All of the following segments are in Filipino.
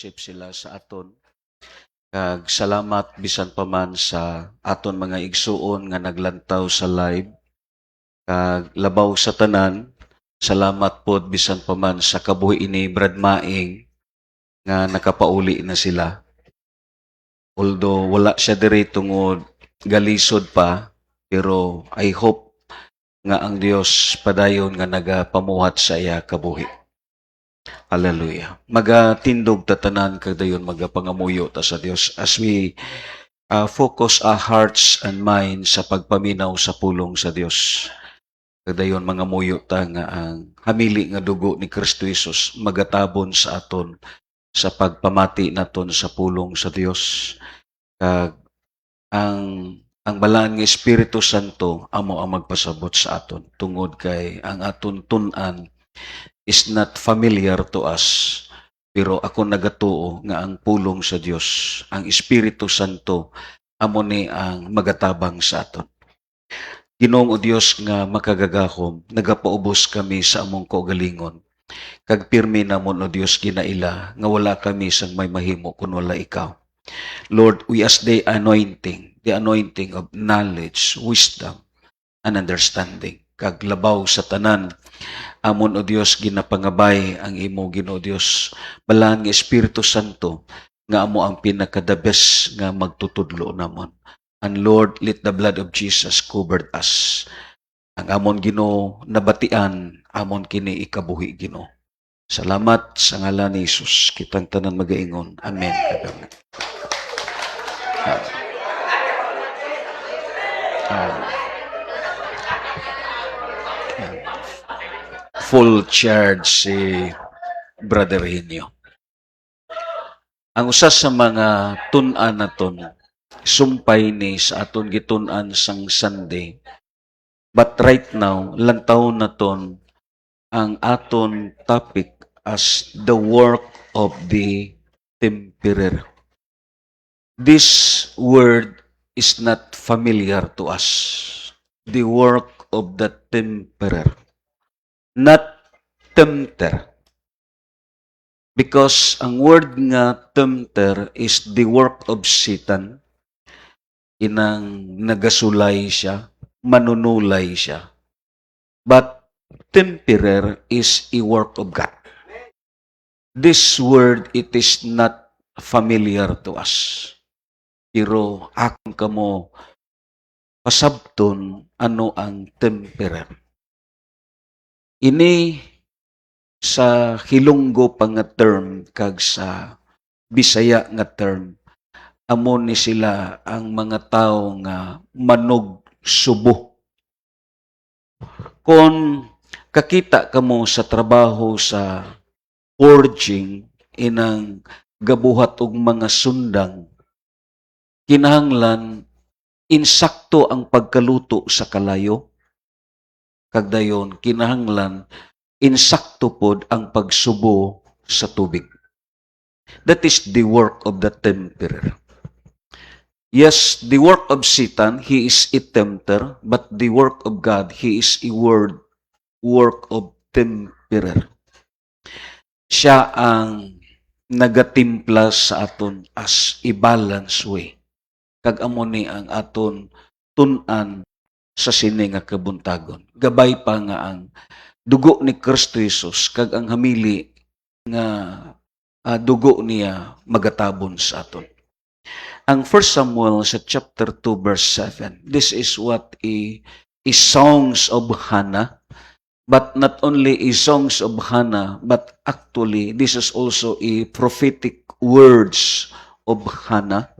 Chip sila sa aton. Kag salamat bisan pa man sa aton mga igsuon nga naglantaw sa live. Kag labaw sa tanan, salamat pod bisan pa man sa kabuhi ini Brad Maing nga nakapauli na sila. Although wala siya diri tungod galisod pa, pero I hope nga ang Dios padayon nga nagapamuhat sa iya kabuhi. Hallelujah. Magatindog tatanan kadayon magapangamuyo ta sa Dios as we focus our hearts and minds sa pagpaminaw sa pulong sa Dios. Kadayon mga muyo ta nga ang hamili nga dugo ni Kristo Jesus magatabon sa aton sa pagpamati naton sa pulong sa Dios. Kag ang balaan nga Espiritu Santo amo ang magpasabot sa aton tungod kay ang aton tun-an is not familiar to us. Pero ako nagatuo nga ang pulong sa Dios, ang Espiritu Santo amo ni ang magatabang sa aton. Ginoong o Dios nga makagagahom, nagapaubos kami sa among kaugalingon. Kag pirmi namon o Dios ginaila nga wala kami sang may mahimo kun wala ikaw. Lord, we ask the anointing of knowledge, wisdom, and understanding. Kag labaw sa tanan, amon o Dios ginapangabay ang imo Ginoo Dios, balaan nga Espiritu Santo nga amo ang pinaka-the best nga magtutudlo namon. And Lord, let the blood of Jesus cover us. Ang amon Ginoo nabatian, amon kini ikabuhi Ginoo. Salamat sa ngalan ni Jesus, kitang tanan magaingon. Amen. Full charge si Brother Hinyo. Ang usa sa mga tun-an naton, sumpay ni sa aton gitun-an sang Sunday. But right now, lantaw naton ang aton topic as the work of the temporary. This word is not familiar to us. The work of the temporary. Not tempter. Because ang word nga tempter is the work of Satan. Inang nagasulay siya, manunulay siya. But temporary is a work of God. This word, it is not familiar to us. Pero akong kamo pasabton ano ang temporary. Ini sa Hilonggo pa nga term kag sa Bisaya nga term, amo ni sila ang mga tao nga manog subo. Kung kakita kamo sa trabaho sa forging, inang gabuhat og mga sundang, kinahanglan insakto ang pagkaluto sa kalayo, kag dayon kinahanglan insakto pod ang pagsubo sa tubig. That is the work of the tempter. Yes, the work of Satan, he is a tempter, but the work of God, he is a work of temperer. Siya ang nagatimpla sa aton as a balance way. Kag amo ni ang aton tun-an sa sini nga kabuntagon. Gabay pa nga ang dugo ni Kristo Jesus kag ang hamili nga dugo niya magatabon sa aton. Ang 1 Samuel sa chapter 2 verse 7, this is what a songs of Hannah, but not only a songs of Hannah, but actually this is also a prophetic words of Hannah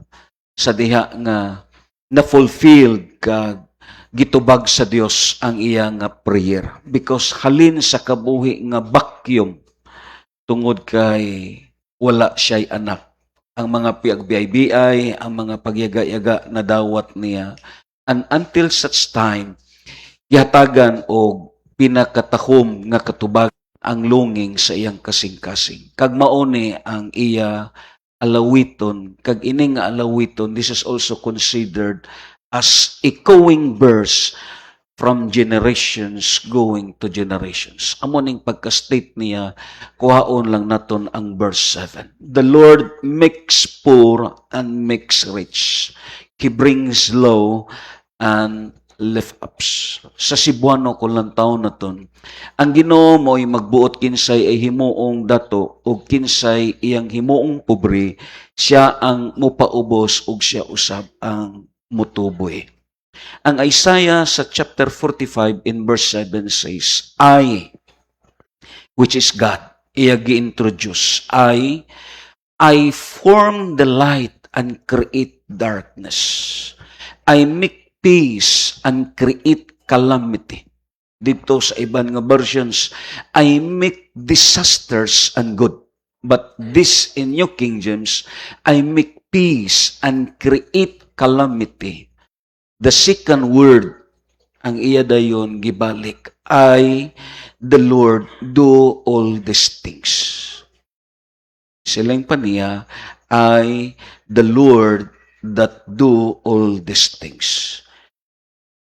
sa diha nga na-fulfilled kag gitubag sa Dios ang iya nga prayer. Because halin sa kabuhi nga bakyong tungod kay wala siya'y anak. Ang mga piagbiay-biay, ang mga pagyaga-yaga na dawat niya. And until such time, yatagan o pinakatahom nga katubag ang lunging sa iyang kasing-kasing. Kag mauni ang iya alawiton, kag ini nga alawiton, this is also considered as echoing verse from generations going to generations. Amo ning pagka-state niya, kuhaon lang naton ang verse 7. The Lord makes poor and makes rich. He brings low and lift ups. Sa Cebuano kung lang taon naton, ang Ginoo mo'y magbuot kinsay ay himuong dato o kinsay iyang himuong pobre, siya ang mupaubos ug siya usab ang mutuboy. Ang Isaiah sa chapter 45 in verse 7 says, I, which is God, iya gi-introduce, I form the light and create darkness. I make peace and create calamity. Dito sa iban nga versions, I make disasters and good. But this in New King James, I make peace and create calamity. The second word, ang iya dayon gibalik, I, the Lord, do all these things. Silang pa niya, I, the Lord, that do all these things.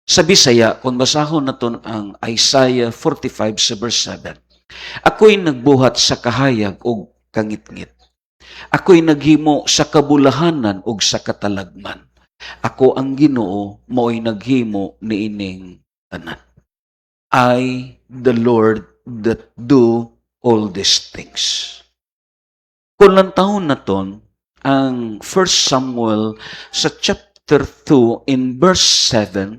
Sa Bisaya, kung basahon naton ang Isaiah 45 sa verse 7, ako'y nagbuhat sa kahayag o kangit-ngit. Ako'y naghimo sa kabulahanan o sa katalagman. Ako ang Ginoo, mo'y naghimo niining tanan. I, the Lord, that do all these things. Kung lang taon na ton, ang 1 Samuel sa chapter 2 in verse 7,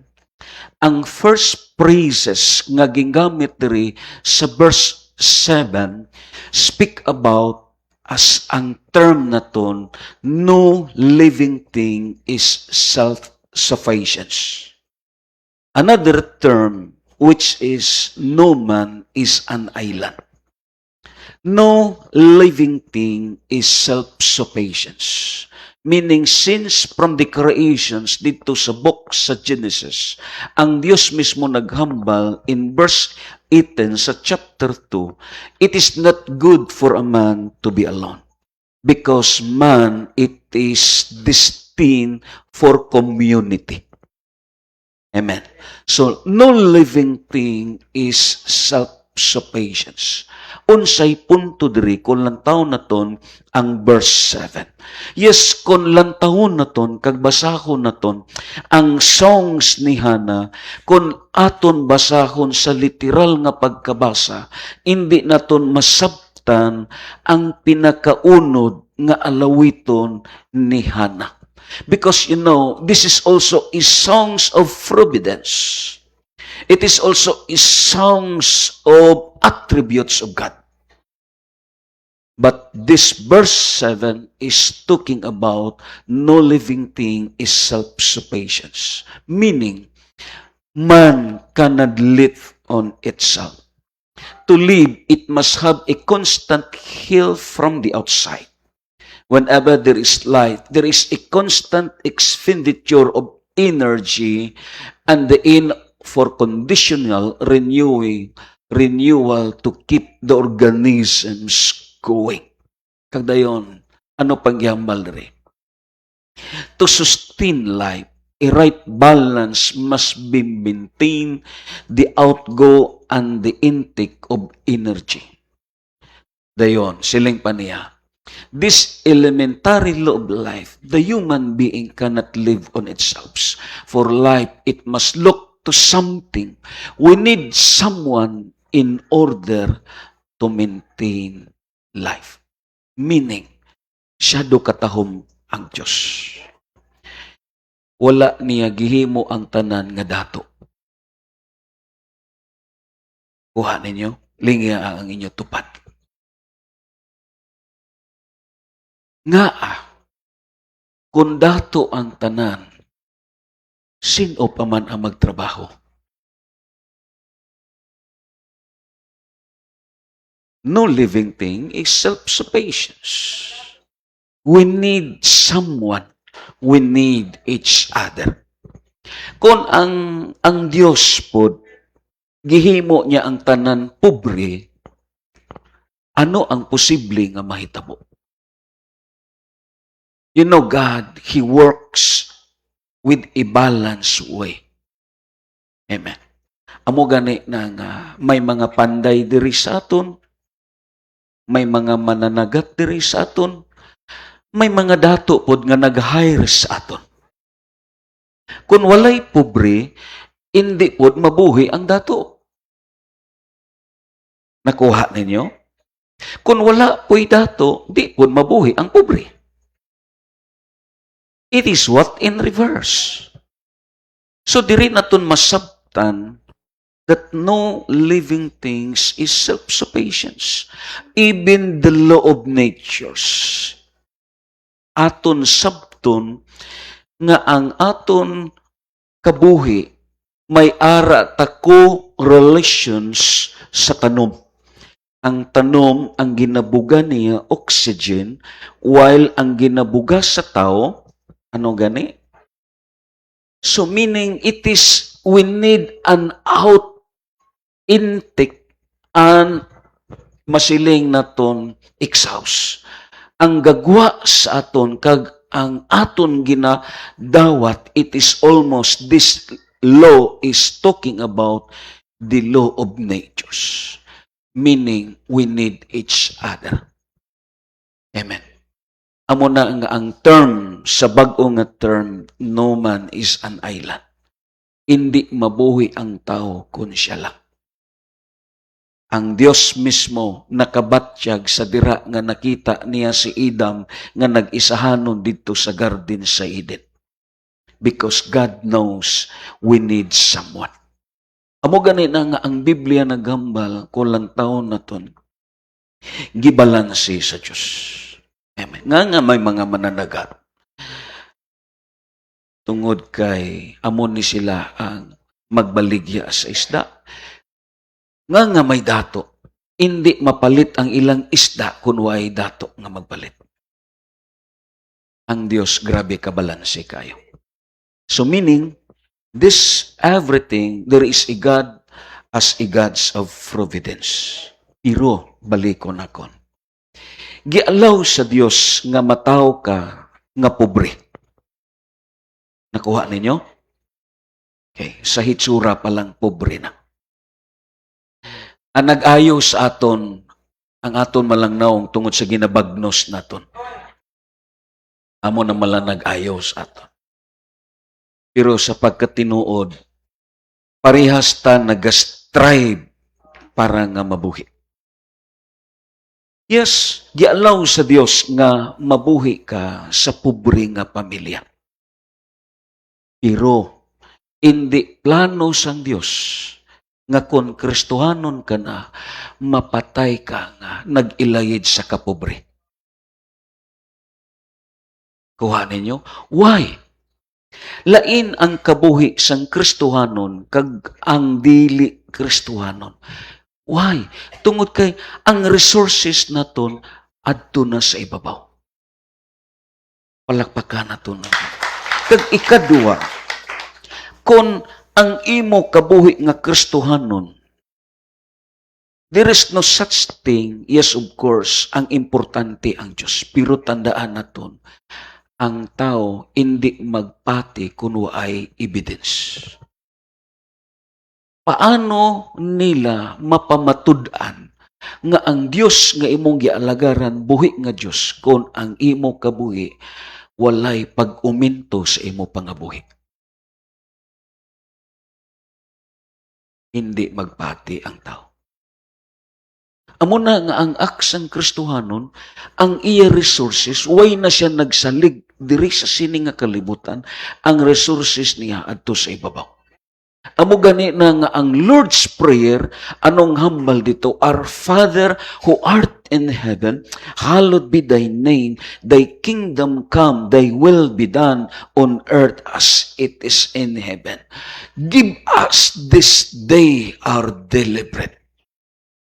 ang first phrases nga gingamit diri sa verse 7 speak about as ang term na ton, no living thing is self-sufficiency. Another term, which is no man is an island. No living thing is self-sufficiency. Meaning, since from the creations dito sa book sa Genesis, ang Diyos mismo naghambal in verse 18 sa chapter 2, it is not good for a man to be alone. Because man, it is destined for community. Amen. So, no living thing is self-sufficiency. Unsay punto diri kung lantawon naton ang verse 7. Yes, kung lantawon naton kag basahon naton ang songs ni Hannah, kung aton basahon sa literal nga pagkabasa, hindi naton masabtan ang pinakaunod nga alawiton ni Hannah. Because this is also a songs of providence. It is also a songs of attributes of God. But this verse 7 is talking about no living thing is self-sufficiency. Meaning, man cannot live on itself. To live, it must have a constant help from the outside. Whenever there is life, there is a constant expenditure of energy and the aim for conditional renewal to keep the organisms going. Kagdayon, ano pagyambal diri? To sustain life, a right balance must be maintained, the outgo and the intake of energy. Dayon, siling pa niya. This elementary law of life, the human being cannot live on itself. For life, it must look to something. We need someone in order to maintain life. Meaning, siya do katahom ang Diyos. Wala niya gihimo ang tanan nga dato. Kuha ninyo, lingya ang inyo tupad. Nga kung dato ang tanan, sino pa man ang magtrabaho? No living thing is self-sufficient. We need someone. We need each other. Kung ang Diyos po, gihimo niya ang tanan pobre, ano ang posible nga mahitabo? God, He works with a balanced way. Amen. Amo gani na nga may mga panday diri sa aton, may mga mananagat diri sa aton, may mga dato pod nga nag-hire sa aton. Kung walay pobre, hindi pod mabuhi ang dato. Nakuha ninyo? Kung wala po'y dato, di pod mabuhi ang pobre. It is what in reverse. So diri naton masabtan that no living things is self-sufficiency. Even the law of natures. Aton sabton nga ang aton kabuhi may ara tako relations sa tanom. Ang tanom, ang ginabuga niya, oxygen, while ang ginabuga sa tao, ano gani? So meaning, we need an out intake and masiling naton exhaust. Ang gagwa sa aton, kag ang aton ginadawat, it is almost, this law is talking about the law of natures. Meaning, we need each other. Amen. Amo na nga ang term, sa bag-o nga term, no man is an island. Hindi mabuhi ang tao kung siya lang. Ang Diyos mismo nakabatyag sa dira nga nakita niya si Adam nga nag-isahanon dito sa garden sa Eden. Because God knows we need someone. Amo gani na nga ang Biblia naghambal kulang taon na ton. Gibalansi sa Diyos. Amen. Nga may mga mananagat. Tungod kay amon ni sila ang magbaligya sa isda. Nga may dato. Hindi mapalit ang ilang isda kung way dato nga magpalit. Ang Diyos grabe kabalansi kayo. So meaning, this everything, there is a God as a God's of providence. Pero, balikon akon. Gialaw sa Diyos nga mataw ka nga pobre. Nakuha ninyo? Okay. Sa hitsura pa lang pobre na. Ang nag-ayo sa aton, ang aton malangnaong tungod sa ginabagnos naton. Amo na malang nag-ayo sa aton. Pero sa pagkatinuod, parehas ta nag-strive para nga mabuhi. Yes, gialaw sa Dios nga mabuhi ka sa pobre nga pamilya. Pero, hindi plano sang Dios nga kung Kristohanon ka na, mapatay ka nga nag-ilayid sa kapobre. Kuha ninyo? Why? Lain ang kabuhi sang Kristohanon kag ang dili Kristohanon. Why? Tungod kay ang resources naton adto na sa ibabaw. Palakpakan naton. Kag ikaduwa, kung ang imo kabuhi nga Kristohanon, there is no such thing, yes of course, ang importante ang Diyos. Pero tandaan naton, ang tao hindi magpati kuno ay evidence. Paano nila mapamatud-an nga ang Dios nga imong gialagaran buhi nga Dios kung ang imo kabuhi walay pag-uminto sa imo pangabuhi? Hindi magpati ang tao. Amo na nga ang aksang Kristohanon, ang iya resources, way na siya nagsalig diri sa sini nga kalibutan, ang resources niya adto sa ibabaw. Amo gani na nga ang Lord's Prayer, anong hambal dito, Our Father who art in heaven, hallowed be thy name, thy kingdom come, thy will be done on earth as it is in heaven. Give us this day our daily bread.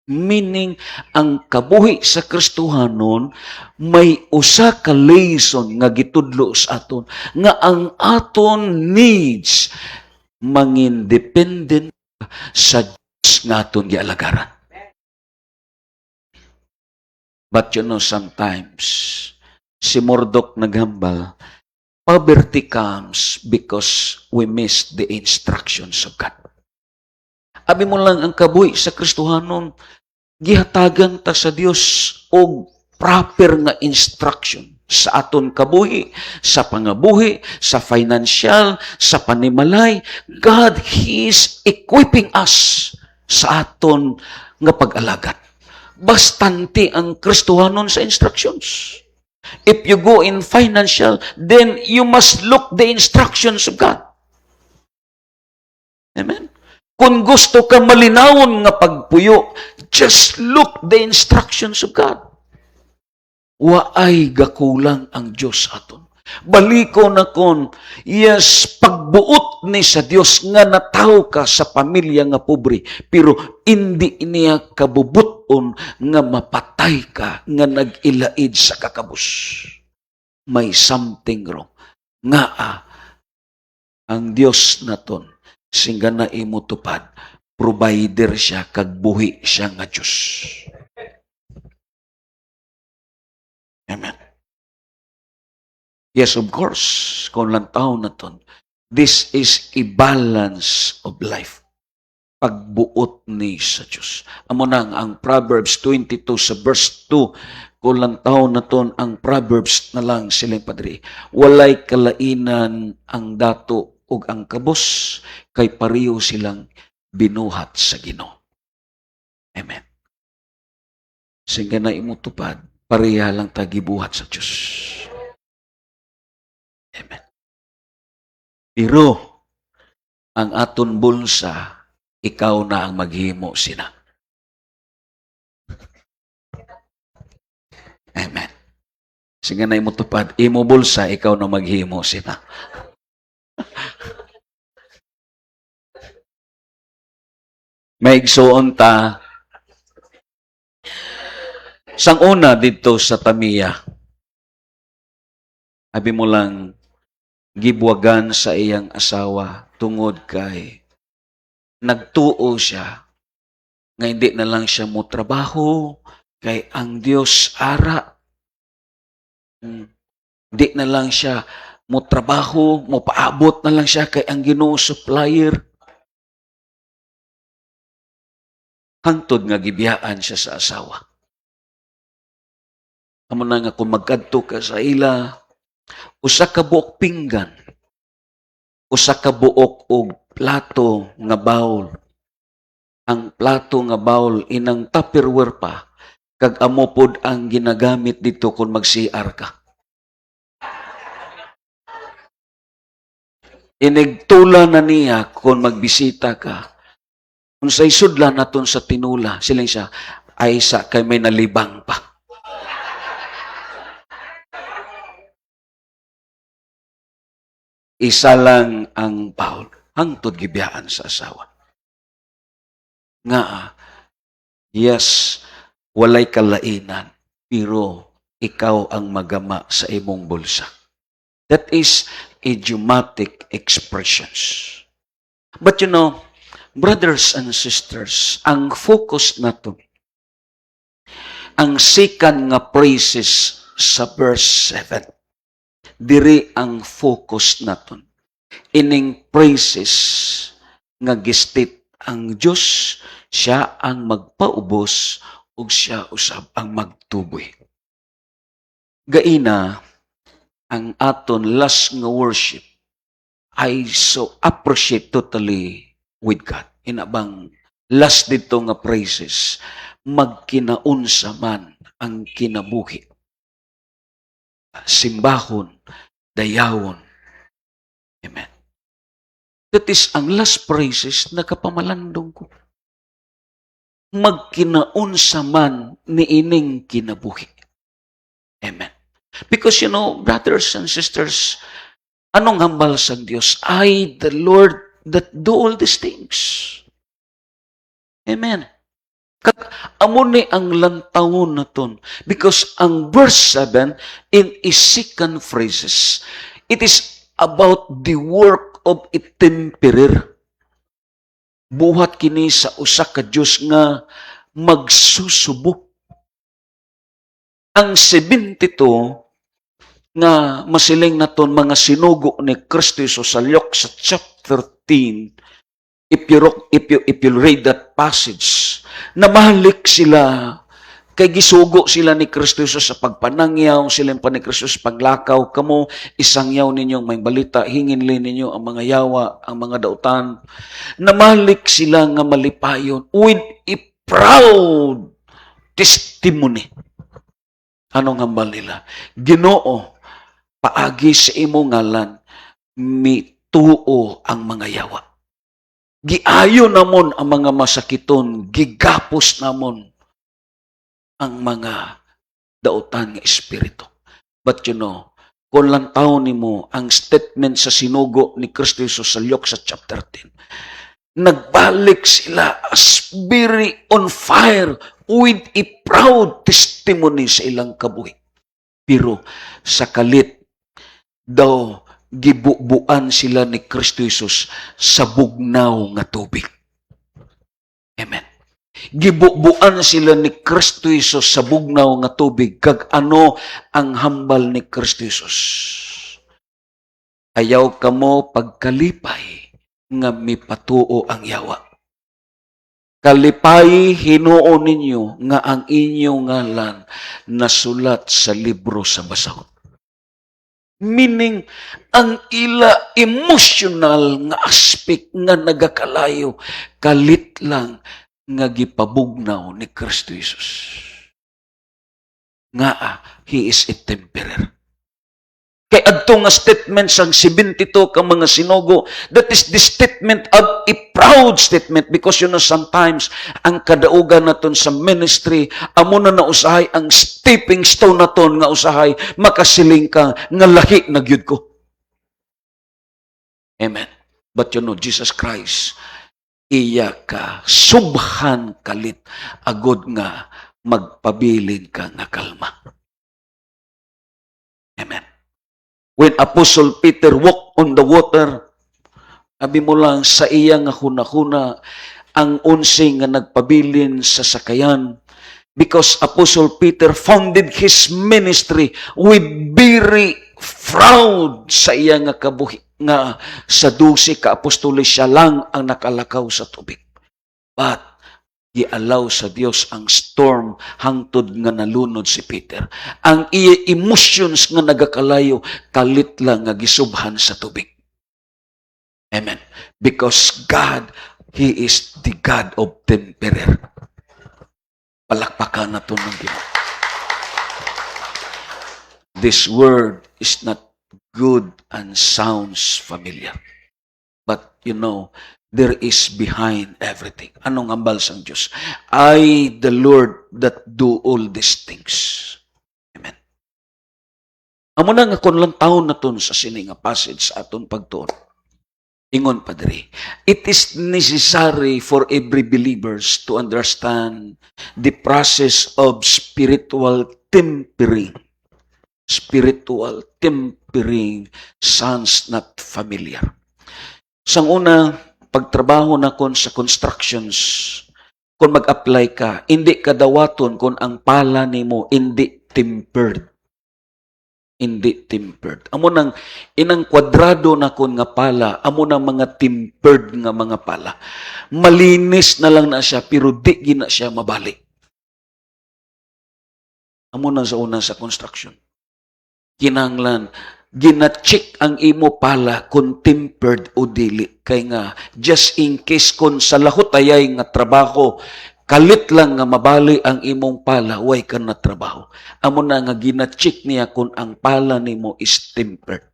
Meaning, ang kabuhi sa Kristohanon, may usa ka lesson nga gitudlo sa aton, nga ang aton needs mangin dependent sa Diyos nga aton gialagaran. But you know, sometimes, si Mordok naghambal, poverty comes because we miss the instructions of God. Abi mo lang ang kabuhi sa Kristohanon, gihatagan ta sa Dios og proper nga instruction sa aton kabuhi, sa pangabuhi, sa financial, sa panimalay. God, He is equipping us sa aton nga pag-alagad. Bastante ang Kristohanon sa instructions. If you go in financial, then you must look the instructions of God. Amen? Kung gusto ka malinawon nga pagpuyo, just look the instructions of God. Waay gakulang ang Diyos aton. Baliko na kon, yes, pagbuot ni sa Dios nga nataw ka sa pamilya nga pobre, pero hindi niya kabubuton nga mapatay ka, nga nag-ilaid sa kakabus. May something wrong. Nga ang Dios naton, singga na imutupad, provider siya, kagbuhi siya nga Diyos. Amen. Yes, of course, kung lang taon na ton, this is a balance of life. Pagbuot ni sa Diyos. Amo nang ang Proverbs 22 sa verse 2, kung lang taon na ton, ang Proverbs na lang silang padri. Walay kalainan ang dato ug ang kabos, kay pareho silang binuhat sa Ginoo. Amen. Singga na imutupad, pareha lang tagibuhat sa Diyos. Amen. Pero, ang aton bulsa, ikaw na ang maghimo sina. Amen. Sige na imutupad, imo bulsa, ikaw na maghimo sina. Maigsuon ta, sang una dito sa Tamiya, abi mo lang, gibwagan sa iyang asawa tungod kay nagtuo siya nga hindi na lang siya mo trabaho kay ang Dios ara. Di na lang siya mo trabaho, mo paabot na lang siya kay ang Ginoo supplier. Hangtod nga gibiyaan siya sa asawa. Amo na nga kung magkadto ka sa ila, usa ka buok pinggan, usa ka buok og plato nga bowl. Ang plato nga bowl inang Tupperware pa, kag amo pod ang ginagamit dito kung mag-CR ka. Inigtula na niya kung magbisita ka. Kung sa isudla naton sa tinula, siling siya, ay sa kay may nalibang pa. Isa lang ang bowl. Hangtod gibiyaan sa asawa. Nga, yes, walay kalainan, pero ikaw ang magama sa imong bulsa. That is idiomatic expressions. But you know, brothers and sisters, ang focus nato, ang second nga praises sa verse 7, diri ang focus naton. Ining praises nga gistit ang Diyos, siya ang magpaubos ug siya usab ang magtuboy. Gaina, ang aton last nga worship I so appreciate totally with God. Inabang last dito nga praises, magkinaunsa man ang kinabuhi. Simbahon, dayawon. Amen. That is ang last praises na kapamalandong ko. Magkinaunsa man ni ining kinabuhi. Amen. Because you know, brothers and sisters, anong hambal sa Diyos? I, the Lord, that do all these things. Amen. Amo ni ang lantawon na ton. Because ang verse 7, in its second phrases, it is about the work of a temperer. Buhat kini sa usa ka Diyos nga magsusubo. Ang 72 nga masiling naton mga sinugo ni Kristo sa Luke sa chapter 13, If you read that passage, namahalik sila, kay gisugo sila ni Kristo Jesus sa pagpanangyaw, sila pa ni Kristo sa paglakaw, kamo isangyaw ninyong may balita, hinginli ninyo ang mga yawa, ang mga dautan. Namahalik sila nga malipayon with a proud testimony. Anong hambal nila? Ginoo, paagi sa imo ngalan, mituo ang mga yawa. Giayo namon ang mga masakiton, gigapos namon ang mga dautan nga espiritu. But you know, kung lantaw nimo ang statement sa sinugo ni Kristo Jesus sa Luke sa chapter 10, nagbalik sila as very on fire with a proud testimony sa ilang kabuhi. Pero sa kalit daw, gibubuan sila ni Kristo Jesus sa bugnaw nga tubig. Amen. Gibubuan sila ni Kristo Jesus sa bugnaw nga tubig. Kag ano ang hambal ni Kristo Jesus? Ayaw kamo pagkalipay nga mipatuo ang yawa. Kalipay hinuo ninyo nga ang inyong ngalan nasulat sa libro sa basahon. Meaning, ang ila emotional nga aspect nga nagakalayo, kalit lang nga gipabugnaw ni Kristo Jesus. Nga He is a temporary. Kay adto nga statement sang 72 ka mga sinugo, that is the statement of a proud statement because you know sometimes ang kadaugan naton sa ministry amo na nausahay ang stepping stone naton nga usahay makasiling ka nga lahi na gyud ko. Amen. But you know Jesus Christ iya ka subhan kalit agod nga magpabilin ka nga kalma. Amen. When Apostle Peter walked on the water, sabi mo lang sa iya nga hunahuna ang unsing nga nagpabilin sa sakayan because Apostle Peter founded his ministry with very proud sa iya nga kabuhi nga sa 12 ka apostoles siya lang ang nakalakaw sa tubig. But gialaw sa Dios ang storm hangtod nga nalunod si Peter. Ang iya emotions nga nagakalayo kalit lang nga gisubhan sa tubig. Amen. Because God, He is the God of temporary. Palakpakan na ito ng Ginoo. This word is not good and sounds familiar. But you know, there is behind everything. Anong ambal sang Diyos? I, the Lord, that do all these things. Amen. Amo na nga kung lang taon na ton sa sini nga passage sa aton pagtuon. Ingon pa diri. It is necessary for every believers to understand the process of spiritual tempering. Spiritual tempering sounds not familiar. Sang una, pagtrabaho na kon sa constructions, kung mag-apply ka, hindi ka dawaton kung ang pala nimo hindi tempered. Hindi tempered. Amo nang inang kwadrado na kon nga pala, amo nang mga tempered nga mga pala. Malinis na lang na siya, pero di gina siya mabali. Amo nang sa una sa construction. Kinanglan, gina-check ang imo pala kung tempered o dili. Kaya nga, just in case kung sa lahutayay nga trabaho, kalit lang nga mabali ang imong pala, way ka na trabaho. Amo na nga gina-check niya kung ang pala nimo is tempered.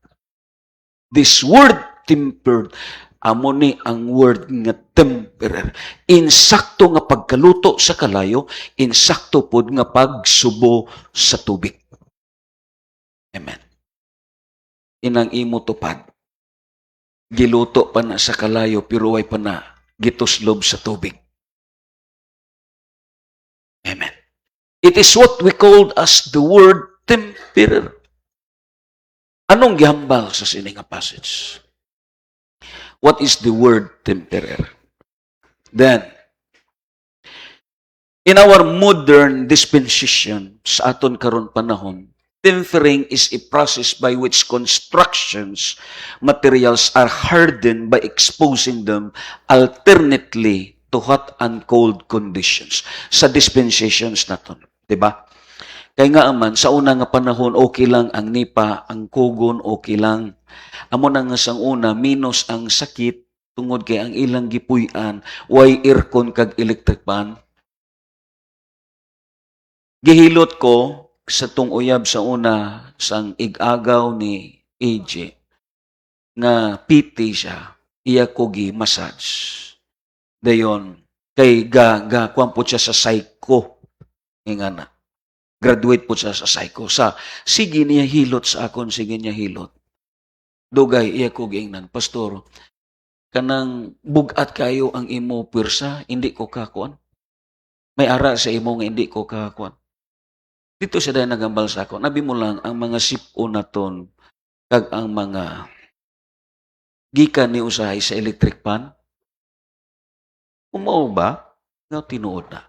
This word tempered, amo ni ang word nga temporary. Insakto nga pagkaluto sa kalayo, insakto pod nga pagsubo sa tubig. Amen. Inang imo tupad. Giluto pa na sa kalayo, pero way pa na gituslob sa tubig. Amen. It is what we call as the word temporary. Anong gihambal sa sining nga passage? What is the word temporary? Then, in our modern dispensation, sa aton karon panahon, Tempering is a process by which constructions materials are hardened by exposing them alternately to hot and cold conditions. Sa dispensations na to, di ba? Kaya nga aman, sa una nga panahon, okay lang ang nipa, ang kugon, okay lang. Amo na nga sang una, minus ang sakit, tungod kay ang ilang gipuy-an, way aircon kag electric fan. Gihilot ko, sa tung uyab sa una, sang igagaw ni AJ, nga PT siya, iya ko gi-massage. Dayon, kay kuwan po siya sa psycho. Nga na. Graduate po siya sa psycho. Sige niya hilot sa akon, sige niya hilot. Dugay, iya ko giingnan, Pastor, kanang bugat kayo ang imo pwersa, hindi ko kakuan. May ara sa imo nga hindi ko kakuan. Dito siya dahil nagambal sa ako. Nabi mo lang, ang mga sipo na ton, kag ang mga gikan ni usahay sa electric pan, umao ba? Nga tinuod na.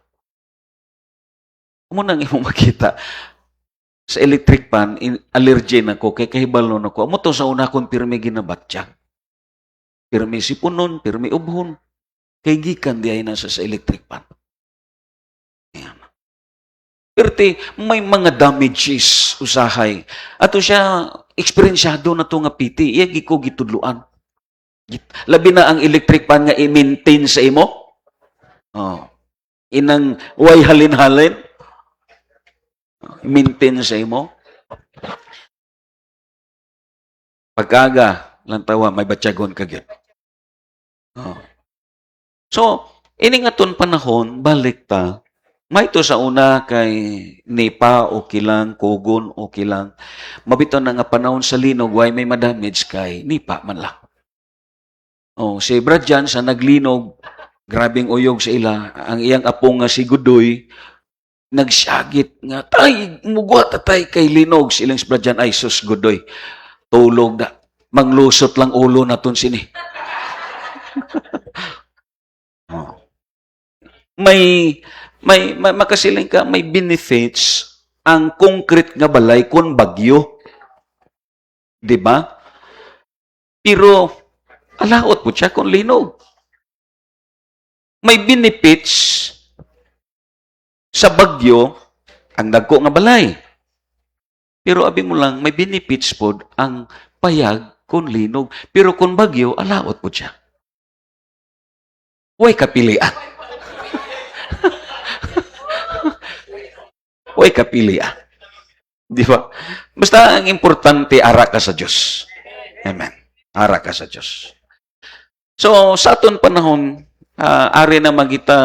Umunang imo makita, sa electric pan, allergy na ko, kay kahibalo na ko. Amo to sa una kong pirmi ginabatya. Pirmi sipunon, pirmi ubhon. Kay gikan di ay nasa sa electric pan. Ayan. Perti, may mga damages usahay. Ato siya, eksperensyado na to nga PT. Iya giko gitudluan. Labi na ang electric pan nga i-maintain sa imo. Oh. Inang way halin-halin. Maintain sa imo. Pagkaga, lang tawa, may batyagon kagit. Oh. So, ini nga ton panahon, balik ta, may to sa una kay nipa, okay lang, kugon, okay lang. Mabito na nga panahon sa linog, why may madamage kay nipa man lang. Oh, si Brad Jan sa naglinog, grabing uyog sa ila, ang iyang apong nga si Gudoy, nagsyagit nga, tay, mugwa tatay kay linog. Silang si Brad Jan, ay sus Gudoy, tulog na, manglusot lang ulo na ton sini. Oh. May makasiling ka, may benefits ang concrete nga balay kung bagyo. Di ba? Pero, alaot po siya kung linog. May benefits sa bagyo ang dagko nga balay. Pero abi mo lang, may benefits po ang payag kung linog. Pero kung bagyo, alaot po siya. Huwag kapilian. Huwag kapilian. Di ba? Basta ang importante, ara ka sa Diyos. Amen. Ara ka sa Diyos. So, sa aton panahon, ari na magita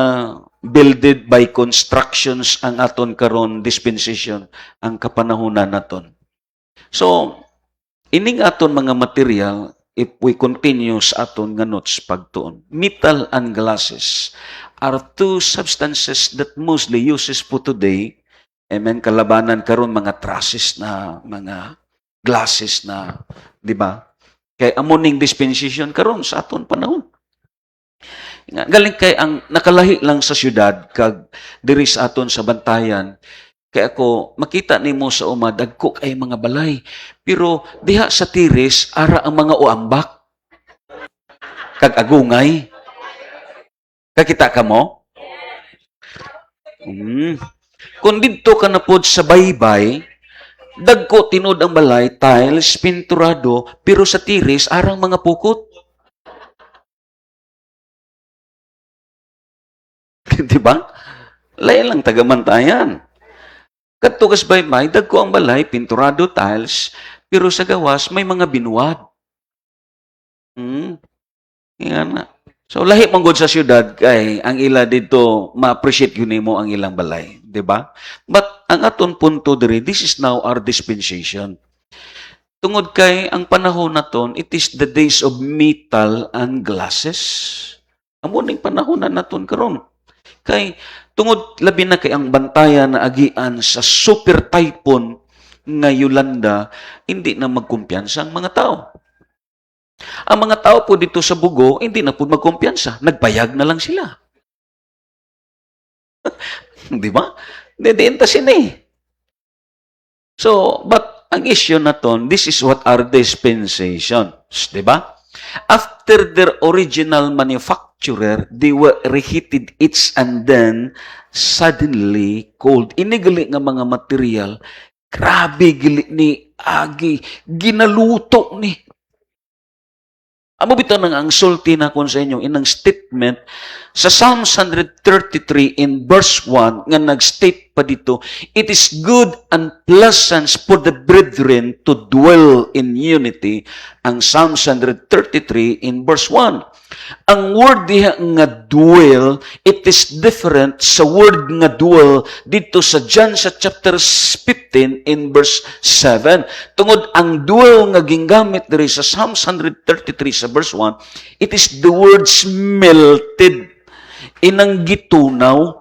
builded by constructions ang aton karon dispensation, ang kapanahunan naton. So, ining aton mga material, if we continue sa aton nga notes pagtuon, metal and glasses are two substances that mostly uses po today. Amen, kalabanan karon mga trusses na, mga glasses na, di ba? Kay amoning dispensation karon sa aton panahon. Galing kay ang nakalahi lang sa syudad kag diri sa aton sa bantayan. Kay ako makita nimo sa uma dagko kay mga balay. Pero diha sa Tiris ara ang mga uambak. Kag agungay. Kakita ka mo? Kung dito ka na pod sa baybay, dagko tinod ang balay, tiles, pinturado, pero sa Tiris arang mga pukot. Diba? Lain lang tagamantayan. Kadto kas baybay, dagko ang balay, pinturado, tiles, pero sa gawas may mga binuwad. Yan na. So lahi man gud sa syudad kay ang ila dito ma-appreciate yun mo ang ilang balay, di ba? But ang aton punto diri, this is now our dispensation. Tungod kay ang panahon naton, it is the days of metal and glasses. Amo ning panahon na naton karon. Kay tungod labi na kay ang bantayan na agian sa super typhoon nga Yolanda, hindi na magkumpiyansa ang mga tao. Ang mga tao po dito sa Bugo, hindi na po magkumpiyansa. Nagbayag na lang sila. Di ba? Dedienta sila eh. So, but ang issue na ton, this is what are dispensations, di ba? After their original manufacturer, they were reheated each and then suddenly cold. Inigali nga mga material, grabe gili ni agi, ginaluto ni. Amo bitaw nang ang sulti na kon sa inyo inang statement sa Psalms 133 in verse 1 nga nag-state pa dito, it is good and pleasant for the brethren to dwell in unity. Ang Psalms 133 in verse 1. Ang word diha nga dwell, it is different sa word nga dwell dito sa John sa chapter 15 in verse 7. Tungod ang dwell nga gingamit diri sa Psalms 133 sa verse 1, it is the word melted. Inang gitunaw.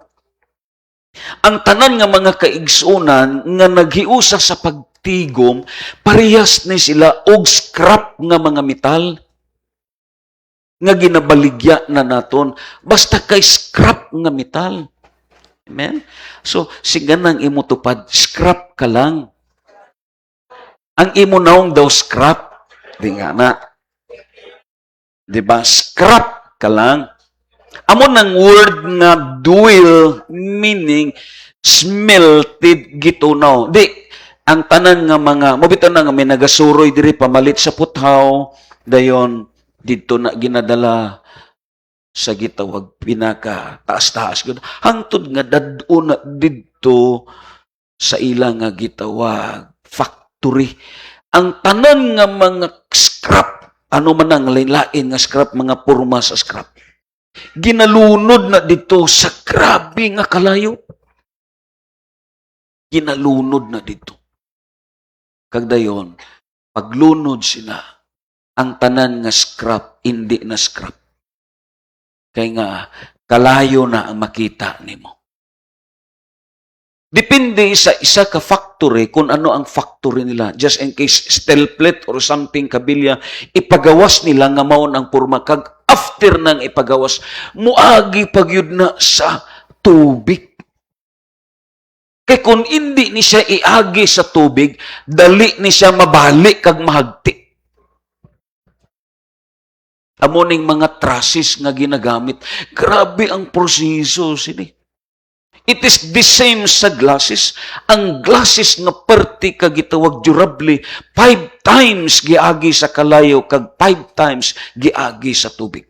Ang tanan nga mga kaigsunan nga naghiusa sa pagtigom, parehas ni sila og scrap nga mga metal nga ginabaligya na naton basta kay scrap nga metal. Amen? So, siganang imo tupad, scrap ka lang. Ang imo naong daw scrap, di nga na. Diba? Scrap ka lang. Amo ng word nga dwell, meaning smelted, gitunaw. Di, ang tanan nga mga, mabito na nga may nagasuroy diri pamalit sa puthaw, dayon, dito na ginadala sa gitawag pinaka taas-taas. Hangtod nga dadto na dito sa ilang nga gitawag factory. Ang tanan nga mga scrap, ano man ang lain-lain nga scrap, mga purma sa scrap, ginalunod na dito sa grabe nga kalayo. Ginalunod na dito. Kagdayon, paglunod sila, ang tanan nga scrap, hindi na scrap. Kaya nga, kalayo na ang makita nimo. Depende sa isa ka factory kung ano ang factory nila. Just in case steel plate or something kabilya, ipagawas nila nga maon ang purma. Kag after nang ipagawas, muagi pagyud na sa tubig. Kaya kung hindi ni siya iagi sa tubig, dali ni siya mabalik kag mahagti. Amoning mga trusses nga ginagamit. Grabe ang proseso sini. It is the same sa glasses. Ang glasses nga perti kag gitawag durable, 5 times giagi sa kalayo kag 5 times giagi sa tubig.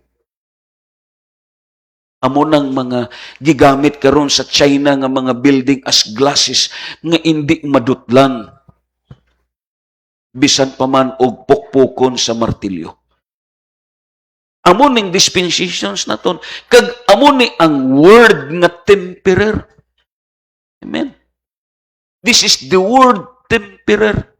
Amo nang mga gigamit karon sa China nga mga building as glasses nga hindi madutlan. Bisan pa man og pukpukon sa martilyo. Amo ning dispensations naton kag amo ni ang word nga temperer. Amen. This is the word temperer.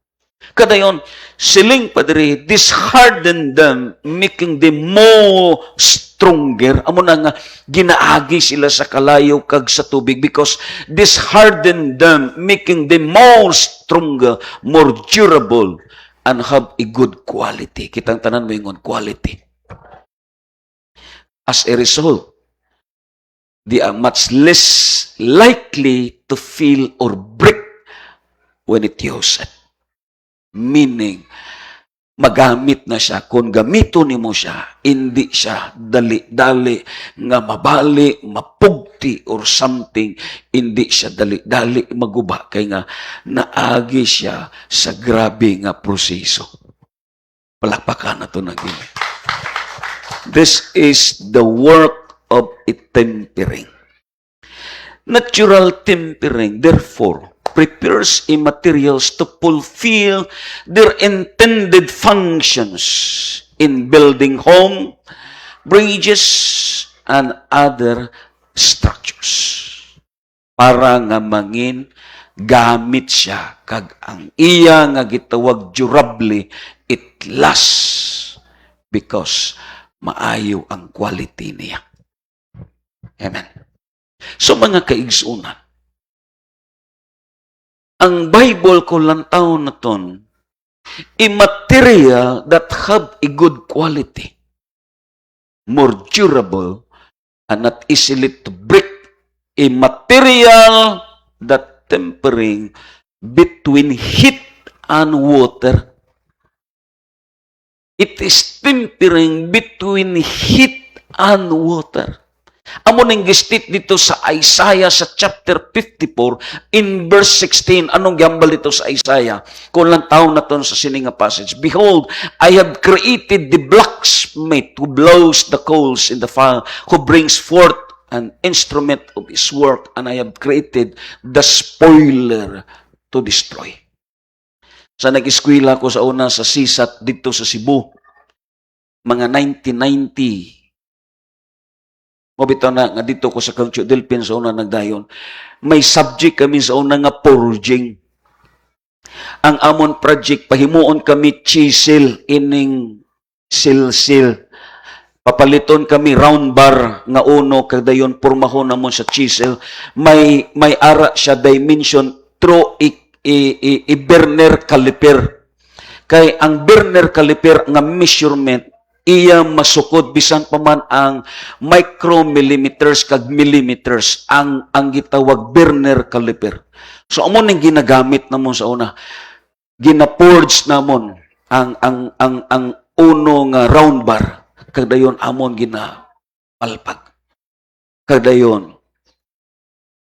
Kadayon siling padre, this hardened them, making them more stronger. Amo na nga ginaagi sila sa kalayo kag sa tubig because this hardened them, making them more stronger, more durable, and have a good quality. Kitang tanan mo yung quality. As a result, they are much less likely to fail or break when it used. Meaning, magamit na siya. Kung gamito ni mo siya, hindi siya dali-dali nga mabali, mapugti, or something. Hindi siya dali-dali maguba. Kaya nga, naagi siya sa grabe nga proseso. Palakpakan na ito naging. This is the work of a tempering. Natural tempering, therefore, prepares a materials to fulfill their intended functions in building home, bridges, and other structures. Para nga mangin gamit siya kag ang iya nga gitawag durable, it lasts because maayo ang quality niya. Amen. So mga kaigsunan, ang Bible ko lang taon na ton, a material that have a good quality, more durable, and not easily to break, a material that tempering between heat and water. It is tempering between heat and water. Amo ning gistit dito sa Isaiah sa chapter 54 in verse 16. Anong gambal dito sa Isaiah? Kung lang taon na ton sa sininga passage. Behold, I have created the blacksmith who blows the coals in the fire, who brings forth an instrument of his work, and I have created the spoiler to destroy. Sa nag-eskwela ko sa una sa CSAT dito sa Cebu, mga 1990, mabitaw na nga dito ko sa Country Delpin sa una nagdayon. May subject kami sa una nga forging. Ang amon project, pahimuon kami chisel ining silsil. Papaliton kami round bar nga uno, kagdayon pormahon namon sa chisel. May ara siya dimension through i burner caliper. Kay ang burner caliper nga measurement, iya masukod bisan pa man ang micromillimeters kag millimeters ang gitawag burner caliper. So amo ning ginagamit namon sa una. Gina-forge namon ang uno nga round bar. Kagdayon amon ginapalpag. Kagdayon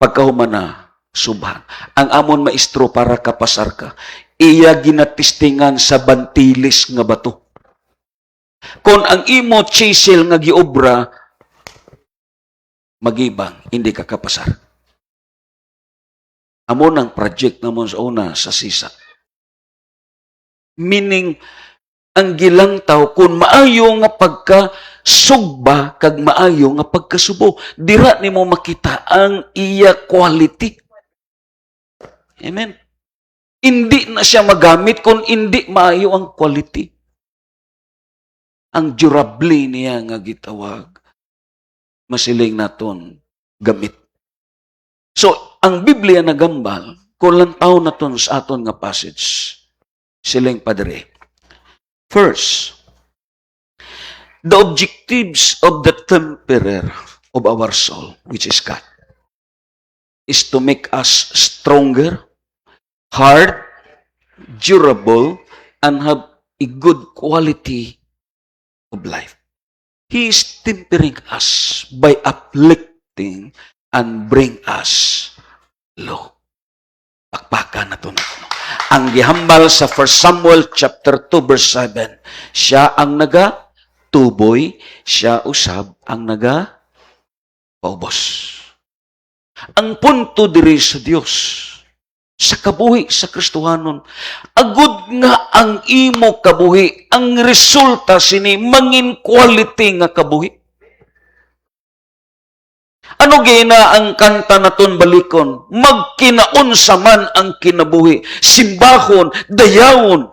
pagkahumana subhan. Ang amon maestro para kapasar ka, iya ginatistingan sa bantilis nga bato. Kung ang imo chisel nga giobra, magibang, hindi ka kapasar. Amo ng project namon sa una sa sisa. Meaning, ang gilangtaw, kung maayo nga pagkasugba, kag maayo nga pagkasubo, dira nimo makita ang iya quality. Amen. Hindi na siya magamit kung hindi maayo ang quality. Ang durable niya nga gitawag, masiling naton gamit. So, ang Biblia nagambal, kung lang taon naton sa aton nga passage, siling padre. First, the objectives of the temperer of our soul, which is God, is to make us stronger, hard, durable, and have a good quality of life. He is tempering us by uplifting and bring us low. Pakpakan na ito na. Ang gihambal sa 1 Samuel chapter 2 verse 7, siya ang tuboy, siya usab ang paubos. Ang punto diri sa Dios, sa kabuhi sa Kristohanon, agud nga ang imo kabuhi, ang resulta sini mangin quality nga kabuhi. Ano gina ang kanta naton balikon? Magkinaunsa man ang kinabuhi, simbahon, dayawon.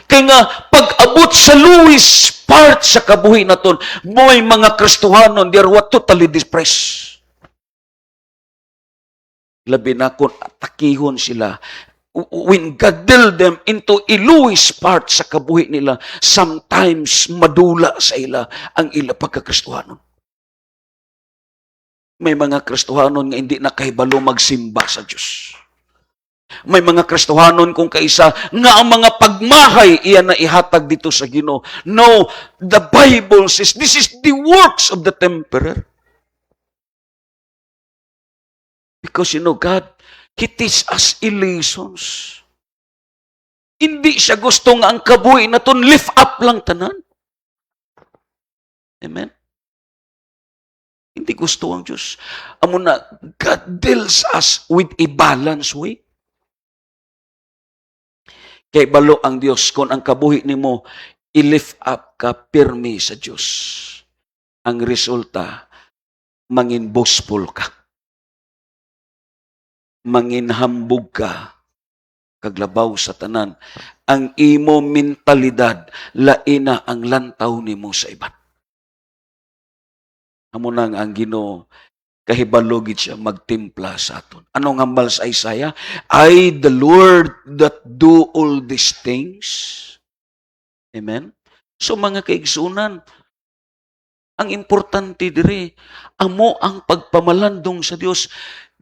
Kaya nga, pag-abot sa Luis part sa kabuhi naton, may mga Kristohanon, they are what totally depressed. Labi na kung atakihon sila. When God dealt them into a lowest part sa kabuhi nila, sometimes madula sa ila ang ila pagkakristohanon. May mga Kristohanon nga hindi nakahibalo magsimba sa Diyos. May mga Kristohanon kung kaisa nga ang mga pagmahay iya na ihatag dito sa Ginoo. No, the Bible says this is the works of the temperer. Because God, He teaches us lessons. Hindi siya gusto nga ang kabuhi na to lift up lang tanan. Amen? Hindi gusto ang Diyos. Amo na, God deals us with a balanced way. Kay balo ang Diyos, kung ang kabuhi nimo i-lift up ka pirmi sa Diyos. Ang resulta, mangin boastful ka. Manginhambog ka, kaglabaw sa tanan. Ang imo mentalidad, laina ang lantaw nimo sa iban. Amo nang ang Ginoo, kahibalogit siya magtimpla sa aton. Anong hambal sa Isaiah? I, the Lord that do all these things. Amen? So mga kaigsunan, ang importante dire, amo ang pagpamalandong sa Dios.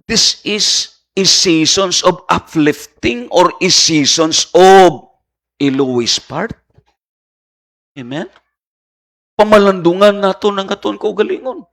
This is is seasons of uplifting or is seasons of a lowest part. Amen? Pamalandungan nato ng aton kaugalingon.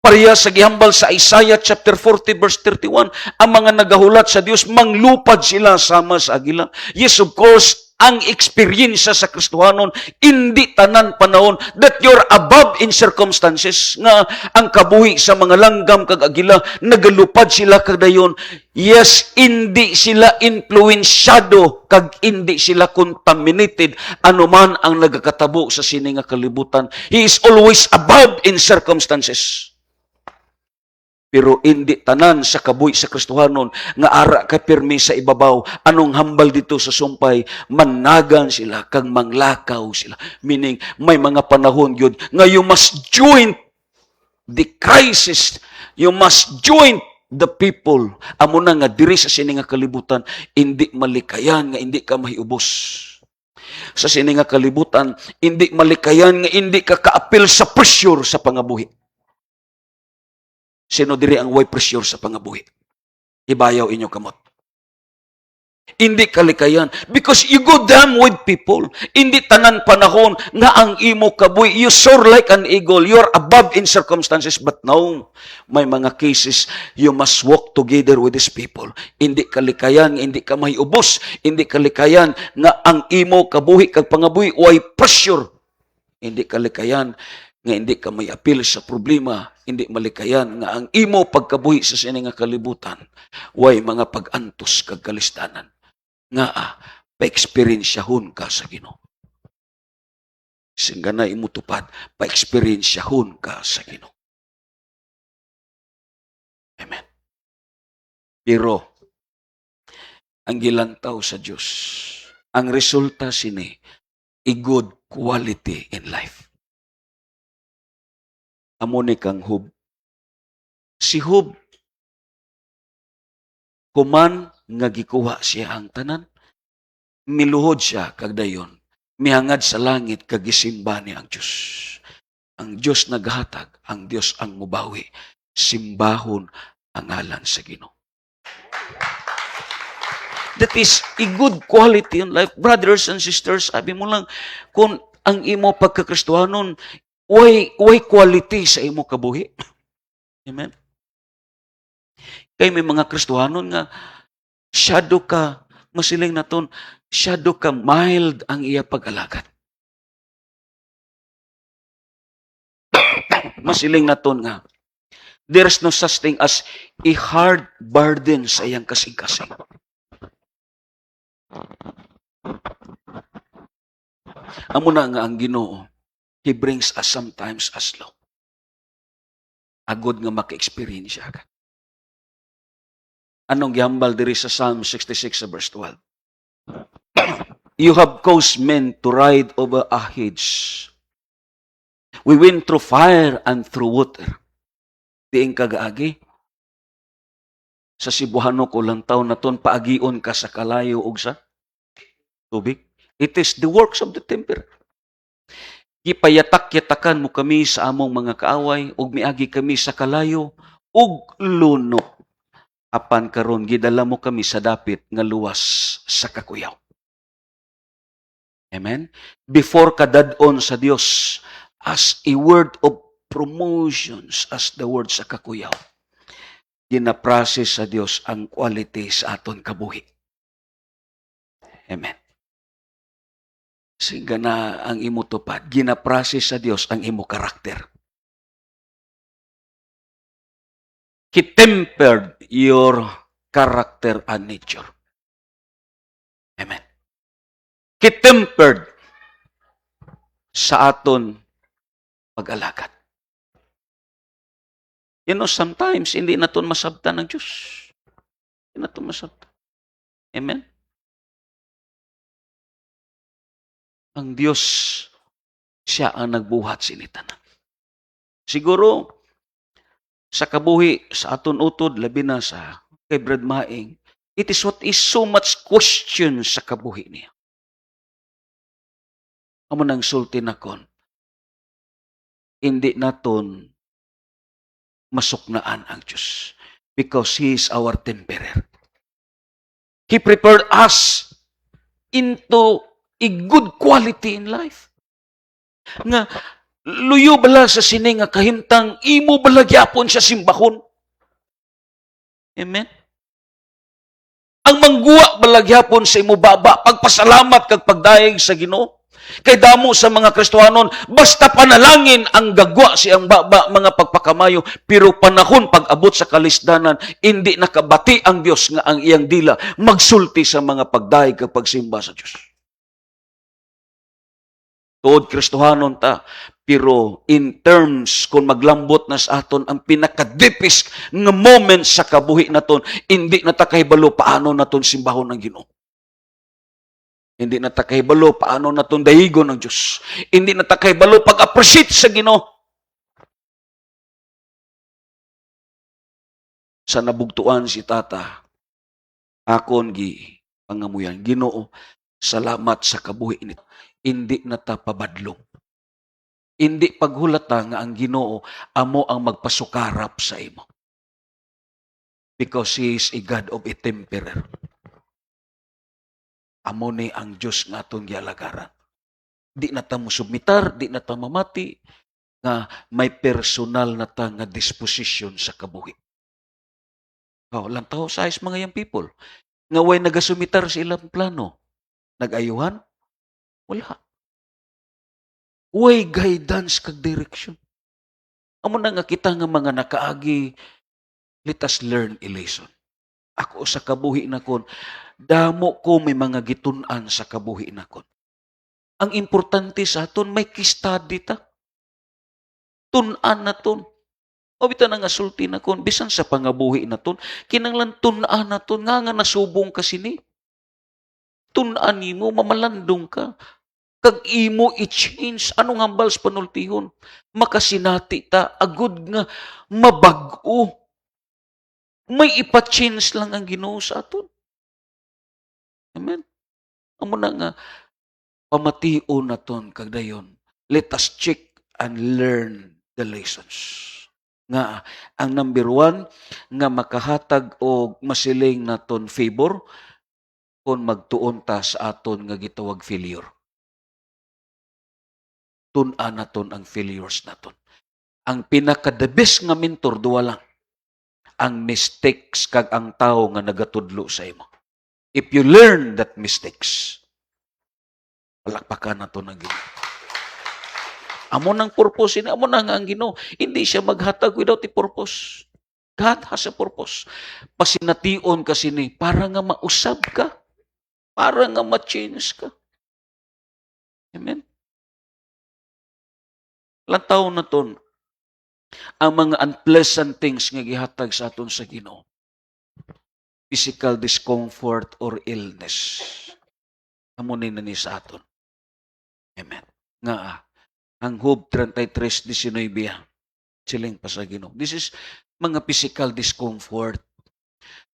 Pareha sa gihambal sa Isaiah chapter 40 verse 31, ang mga nagahulat sa Dios manglupad sila sama sa agila. Yes, of course, ang experience sa Kristohanon hindi tanan panahon that you're above in circumstances nga ang kabuhi sa mga langgam kag agila nagalupad sila kadayon. Yes, hindi sila influensyado kag hindi sila contaminated anuman ang nagakatabo sa sini nga kalibutan. He is always above in circumstances. Pero hindi tanan sa kabuhi sa Kristohanon nga ara ka pirmi sa ibabaw. Anong hambal dito sa sumpay? Managan sila, kag manglakaw sila. Meaning, may mga panahon yun nga you must join the crisis. You must join the people. Amo na nga diri sa sini nga kalibutan, hindi malikayan nga hindi ka mahiubos. Sa sini nga kalibutan, hindi malikayan nga hindi ka kaapil sa pressure sa pangabuhi. Sino diri ang way pressure sa pangabuhi? Ibayaw inyo kamot. Hindi kalikayan. Because you go down with people. Hindi tanan panahon nga ang imo kabuhi. You soar like an eagle. You're above in circumstances. But now, may mga cases, you must walk together with these people. Hindi kalikayan, hindi ka mahiubos. Hindi kalikayan nga ang imo kabuhi kag pangabuhi way pressure. Hindi kalikayan nga hindi ka may apil sa problema, hindi malikayan nga ang imo pagkabuhi sa sini nga kalibutan, way mga pag-antos kag kalistanan. Nga pa-experyensyahon ka sa Ginoo. Singga na imo tupad, pa-experyensyahon ka sa Ginoo. Amen. Pero, ang gilantaw sa Diyos, ang resulta sini, a good quality in life. Amo ni kang Hub. Si Hub, kuman nga gikuha siya ang tanan, miluhod siya kagdayon, mihangad sa langit kagisimba ni ang Diyos. Ang Diyos naghatag, ang Diyos ang mubawi, simbahon ang ngalan sa Ginoo. That is a good quality in life. Brothers and sisters, sabi mo lang, kung ang imo pagkakristohanon, way quality sa imo kabuhi. Amen? Kay may mga Kristohanon nga, shadow ka, masiling naton, shadow ka, mild ang iya pag-alagad. Masiling naton nga, there's no such thing as a hard burden sa iyang kasing-kasing. Amo na nga ang Ginoo, He brings us sometimes as low. Agod nga maka-experience siya. Anong gihambal diri sa Psalm 66 verse 12? You have caused men to ride over a hedge. We went through fire and through water. Diing kagaagi. Sa Cebuano ko lang taon na ton, paagion ka sa kalayo og sa tubig. It is the works of the temper. Gipayatak-yatakan mo kami sa among mga kaaway, ug miagi kami sa kalayo, ug luno. Apan karon gidala mo kami sa dapit nga luwas sa kakuyaw. Amen? Before kadad-on sa Dios, as a word of promotions, as the word sa kakuyaw, ginaprocess sa Dios ang quality sa aton kabuhi. Amen. Siga na ang imo tupad, ginaprocess sa Dios ang imo karakter. He tempered your character and nature. Amen. He tempered sa aton pag-alagad. You know, sometimes hindi naton masabtan ng Diyos. Hindi naton masabtan. Amen? Ang Diyos, siya ang nagbuhat sinitanan. Siguro, sa kabuhi, sa aton utod, labi na sa kay Brad Maing, it is what is so much question sa kabuhi niya. Amo nang sulti na kon, hindi naton masuknaan ang Diyos. because He is our temperer. He prepared us into a good quality in life. Nga, luyo bala sa sini nga kahimtang, imo bala gyapon sa simbahon. Amen? Ang mangguwa bala gyapon sa imo baba, pagpasalamat kag pagdayeg sa Ginoo. Kay damo sa mga Kristohanon, basta panalangin ang gagwa siyang baba, mga pagpakamayo, pero panahon pag-abot sa kalisdanan, hindi nakabati ang Dios nga ang iyang dila magsulti sa mga pagdayeg kag pagsimba sa Dios. Tuod Kristohanon ta, pero in terms kung maglambot na sa aton ang pinaka-deepest nga moment sa kabuhi naton, hindi na ta kahibalo paano naton simbahon ang Ginoo. Hindi na ta kahibalo paano naton dayigon ang Dios. Hindi na ta kahibalo pag-appreciate sa Ginoo. Sa nabugtuan si Tata, akon gi pangamuyan, Ginoo, salamat sa kabuhi nito. Hindi na ta pabadlong. Hindi paghulata nga ang Ginoo amo ang magpasukarap sa imo. Because He is a God of a temperer. Amo ni ang Diyos nga atong gialagaran. Di na ta musubmitar, di na ta mamati, nga may personal na ta nga disposition sa kabuhi. Lang tao sa mga young people. Nga way nagasumitar sa ilang plano. Nag-ayuhan? Wala. Way guidance kag direction. Amo na nga kita nga mga nakaagi, let us learn a lesson. Ako sa kabuhi na kon, damo ko may mga gitun-an sa kabuhi na kon. Ang importante sa aton, may kistadi ta. Tun-an na ton. O bita na nga sulti na kon, bisan sa pangabuhi na ton, kinanglan tun-an na ton, nga nasubong ka sini. Tun-an mo, mamalandong ka. Kag imo i-change, anong hambal sa panultihon? Makasinati ta, agud nga, mabag-o. May ipa-change lang ang Ginoo sa aton. Amen? Amo na nga, pamation na ton kagdayon. Let us check and learn the lessons. Nga, ang number 1, nga makahatag o masiling na ton favor, kung magtuon ta sa aton nga gitawag failure. Tun-an na ton ang failures na ton. Ang pinaka-the best nga mentor, duwa lang. Ang mistakes kag ang tao nga nagatudlo sa imo. If you learn that mistakes, palakpakan na to ng Ginoo. Amo nang purpose, amo na nga ang Ginoo. Hindi siya maghatag without a purpose. God has a purpose. Pasination kasi ni, para nga mausab ka. Para nga ma-change ka. Amen? Lantaw na ton, ang mga unpleasant things nga gihatag sa aton sa Ginoo. Physical discomfort or illness. Amo ni sa aton. Amen. Nga ang Job 33:19 siling pa sa Ginoo. This is mga physical discomfort.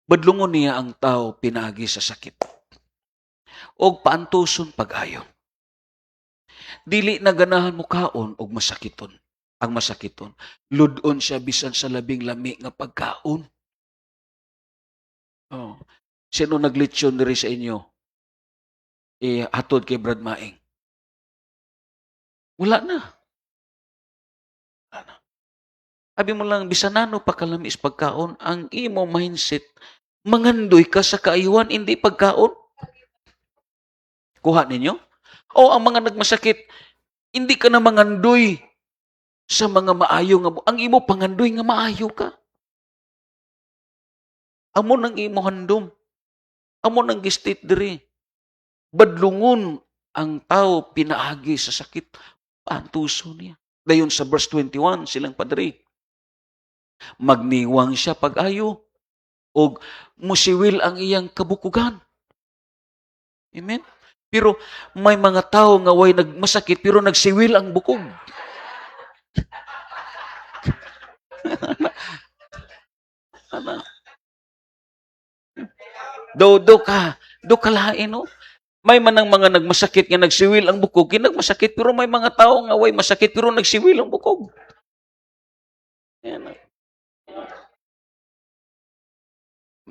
Badlungon niya ang tao pinagi sa sakit. Og paantuson pag-ayo. Dili na ganahan mo kaon og masakiton. Ang masakiton. Ludon siya bisan sa labing lami nga pagkaon. Oh. Sino naglitsyon diri sa inyo? Hatod kay Brad Maing. Wala na. Wala na. Sabi mo lang, bisanano pa kalamis pagkaon, ang imo mindset, mangandoy ka sa kaayuhan, hindi pagkaon. Kuha ninyo? O ang mga nagmasakit, hindi ka na mangandoy sa mga maayo nga ang imo pangandoy nga maayo ka. Amo nang imo handom. Amo nang gistit diri. Badlungon ang tao pinaagi sa sakit. Pantuso niya. Dayon sa verse 21 silang padri. Magniwang siya pag-ayo og musiwil ang iyang kabukugan. Amen. Pero may mga tao nga way nagmasakit pero nagsiwil ang bukog. Ano? Do ka lain, no? May manang mga nagmasakit nga nagsiwil ang bukog, nagmasakit pero may mga tao nga way masakit pero nagsiwil ang bukog. Yan.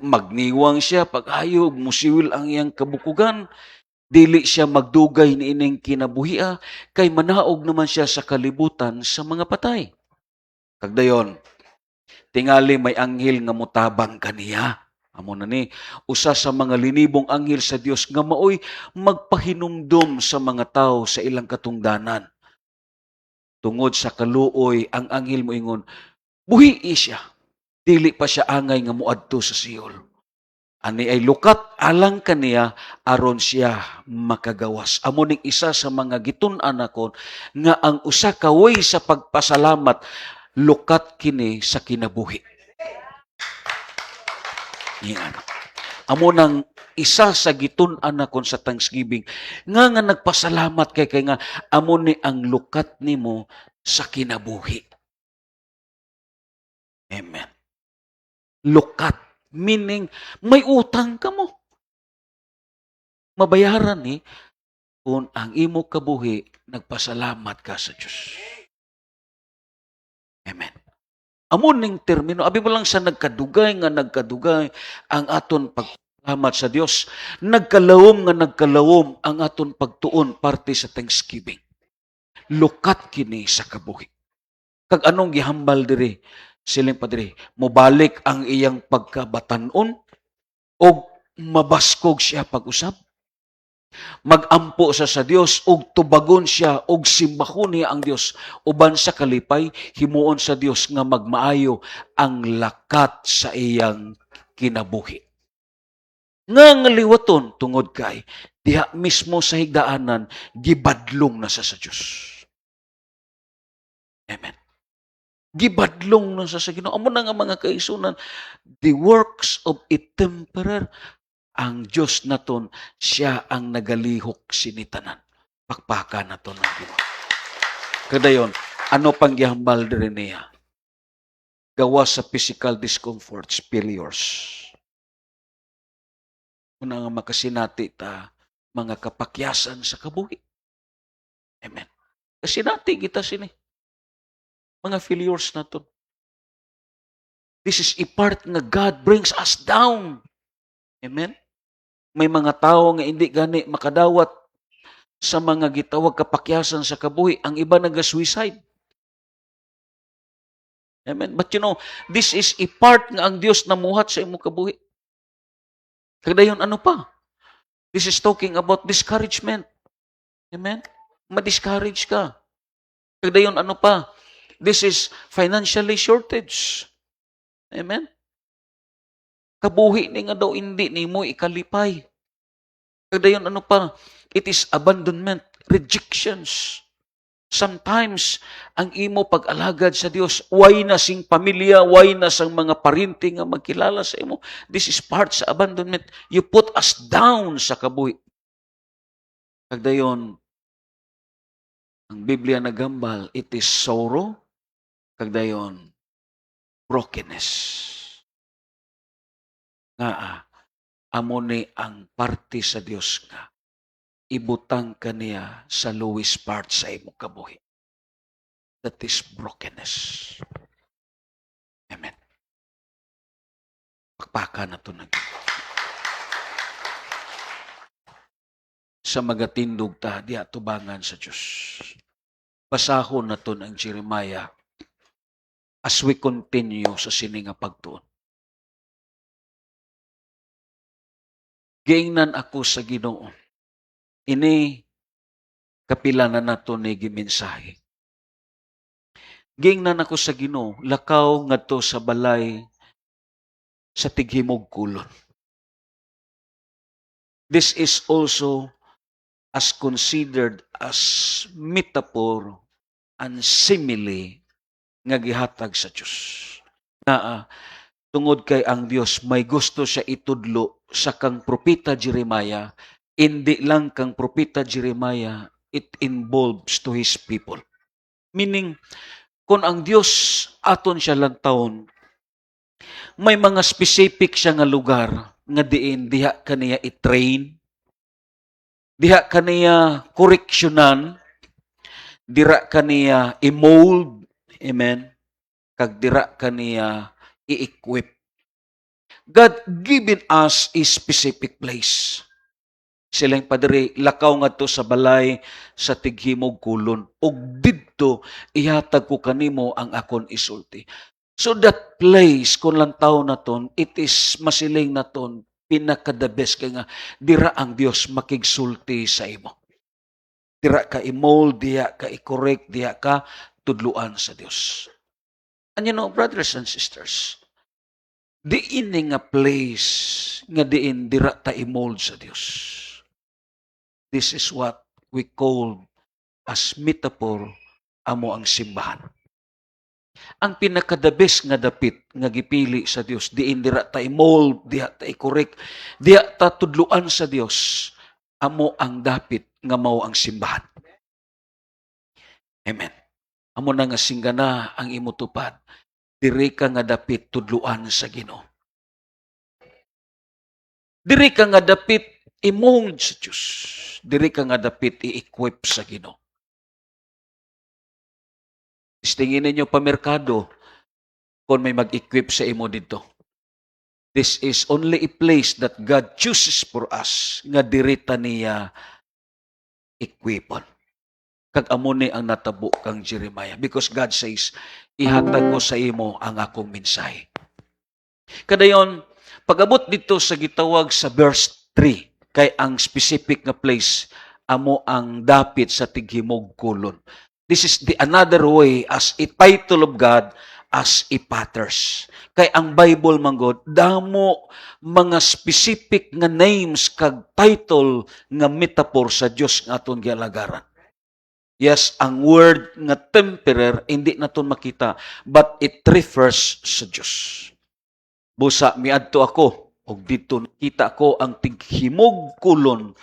magniwang siya pag-ayog, musiwil ang iyang kabukugan, dili siya magdugay ni ining kinabuhia, kay manaog naman siya sa kalibutan sa mga patay. Kagdayon, tingali may anghel nga mutabang kaniya. Amo na ni, usa sa mga linibong anghel sa Dios nga maoy magpahinumdom sa mga tao sa ilang katungdanan. Tungod sa kaluoy, ang anghel mo ingon, buhii siya. Dili pa siya angay nga muadto sa Siol. Ani ay lukat alang kaniya aron siya makagawas. Amo ning isa sa mga gitun-an nakon nga ang usa ka way sa pagpasalamat lukat kini sa kinabuhi. Yan. Amo nang isa sa gitun-an nakon sa Thanksgiving nga nagpasalamat kay nga amo ni ang lukat nimo sa kinabuhi. Amen. Lukat. Meaning, may utang ka mo. Mabayaran ni kung ang imo kabuhi, nagpasalamat ka sa Diyos. Amen. Amon ning termino, abi mo lang sa nagkadugay ang aton pagpasalamat sa Dios. Nagkalawom ang aton pagtuon parte sa Thanksgiving. Lukat kini sa kabuhi. Kag anong gihambal diri? Siling pa diri, mobalik ang iyang pagkabatanon o mabaskog siya pag-usap. Magampo sa Dios ug tubagon siya ug simbahon niya ang Dios uban sa kalipay himuon sa Dios nga magmaayo ang lakat sa iyang kinabuhi. Nga liwaton tungod kay diha mismo sa higdaanan gibadlong na sa Dios. Amen. Gibadlong na sa Ginoo. Amo na nga mga kaisunan, the works of a temporer, ang Diyos naton, siya ang nagalihok sinitanan. Pakpaka naton ang Ginoo. Kadayon, ano pang gihambal diri niya? Gawas sa physical discomforts, failures. Una nga makasinati ta, mga kapakyasan sa kabuhi. Amen. Kasinati kita sini. Mga failures na to. This is a part nga God brings us down. Amen? May mga tao nga hindi gani makadawat sa mga gitawag kapakyasan sa kabuhi. Ang iba nag-suicide. Amen? But you know, this is a part nga ang Diyos namuhat sa imong kabuhi. Kadayon ano pa? This is talking about discouragement. Amen? Ma-discourage ka. Kadayon ano pa? This is financially shortage. Amen? Kabuhi ni nga daw hindi ni mo ikalipay. Kadayon ano pa? It is abandonment, rejections. Sometimes, ang imo pag-alagad sa Dios, way na sing pamilya, way na sang mga parinti nga magkilala sa imo. This is part sa abandonment. You put us down sa kabuhi. Kagdayon, ang Biblia nagambal, it is sorrow, kagdayon, brokenness. Nga, amo ni ang parte sa Dios nga ibutang kaniya sa lowest part sa imong kabuhi. That is brokenness. Amen. Pakpaka na to nag. Sa magatindog ta, di atubangan sa Diyos. Basahon na to ng Jeremiah as we continue sa sininga pagtuon. Giingnan ako sa Ginoo. Ini kapila na nato ni gimensahe. Giingnan ako sa Ginoo, lakaw ngadto sa balay sa tighimog kulon. This is also as considered as metaphor and simile nga gihatag sa Dios. Tungod kay ang Dios may gusto siya itudlo sa kang propeta Jeremiah, hindi lang kang propeta Jeremiah, it involves to his people. Meaning, kung ang Dios aton siya lantawon, may mga specific siya nga lugar nga diin diha kaniya i-train, diha kaniya koreksyonan, dira kaniya i-mold, amen, kag dira kaniya i-equip. God given us a specific place. Silang padre, lakaw nga to sa balay sa tighimog kulon. Og didto, ihatag ko kanimo ang akon isulti. So that place, kung lang tao na ton, it is masiling na ton, pinaka-the best. Kaya nga, dira ang Diyos makigsulti sa imo. Dira ka i-mold, diya ka i-correct, diya ka tudluan sa Diyos. And you know, brothers and sisters, diin nga place nga diin dira ta i-mold sa Dios. This is what we call as metaphor amo ang simbahan. Ang pinakadabis nga dapit nga gipili sa Dios diin dira ta i-mold, diha ta i-correct, diha ta tudluan sa Dios amo ang dapit nga mao ang simbahan. Amen. Amo na nga singgana ang imo tupad. Diri ka nga dapit tudluan sa Ginoo. Diri ka nga dapit i-mold sa Diyos. Diri ka nga dapit i-equip sa Ginoo. Istingin ninyo pa merkado kung may mag-equip sa imo dito. This is only a place that God chooses for us nga diri ta niya equipon. Kag amo ni ang natabo kang Jeremiah because God says, ihatag ko sa imo ang akong mensahe. Kadayon, pag-abot dito sa gitawag sa verse 3, kay ang specific nga place, amo ang dapit sa tighimog kulon. This is the another way as a title of God as a patters. Kay ang Bible manggod, damo mga specific nga names kag title nga metaphor sa Dios nga aton gialagaran. Yes, ang word nga temperer, hindi naton makita, but it refers sa Diyos. Busa, miadto ako, o dito nakita ko ang tighimog kulon